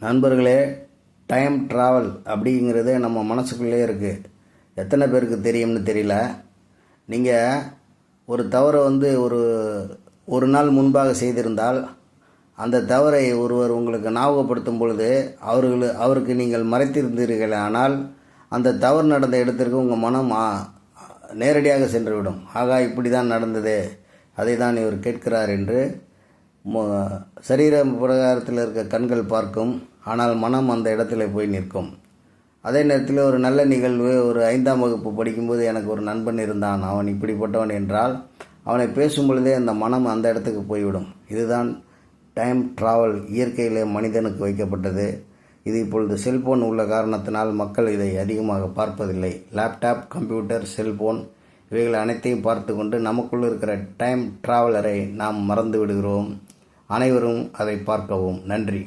நண்பர்களே, time travel அப்படிங்கிறது நம்ம மனசுக்குள்ளே இருக்குது. எத்தனை பேருக்கு தெரியும்னு தெரியல. நீங்கள் ஒரு தவறை ஒரு ஒரு நாள் முன்பாக செய்திருந்தால், அந்த தவறை ஒருவர் உங்களுக்கு ஞாபகப்படுத்தும் பொழுது அவருக்கு நீங்கள் மறைத்திருந்தீர்கள். ஆனால் அந்த தவறு நடந்த இடத்திற்கு உங்கள் மனம் நேரடியாக சென்றுவிடும். ஆகா, இப்படி தான் நடந்தது, அதை தான் இவர் கேட்கிறார் என்று சரீர பிரகாரத்தில் இருக்க கண்கள் பார்க்கும். ஆனால் மனம் அந்த இடத்துல போய் நிற்கும். அதே நேரத்தில் ஒரு நல்ல நிகழ்வு, ஒரு 5ஆம் வகுப்பு படிக்கும்போது எனக்கு ஒரு நண்பன் இருந்தான், அவன் இப்படிப்பட்டவன் என்றால் அவனை பேசும் பொழுதே அந்த மனம் அந்த இடத்துக்கு போய்விடும். இதுதான் டைம் ட்ராவல் இயற்கையிலே மனிதனுக்கு வைக்கப்பட்டது. இது இப்பொழுது செல்போன் உள்ள காரணத்தினால் மக்கள் இதை அதிகமாக பார்ப்பதில்லை. லேப்டாப், கம்ப்யூட்டர், செல்போன் இவைகள் அனைத்தையும் பார்த்து கொண்டு நமக்குள் இருக்கிற டைம் ட்ராவலரை நாம் மறந்து விடுகிறோம். அனைவரும் அதை பார்க்கவும். நன்றி.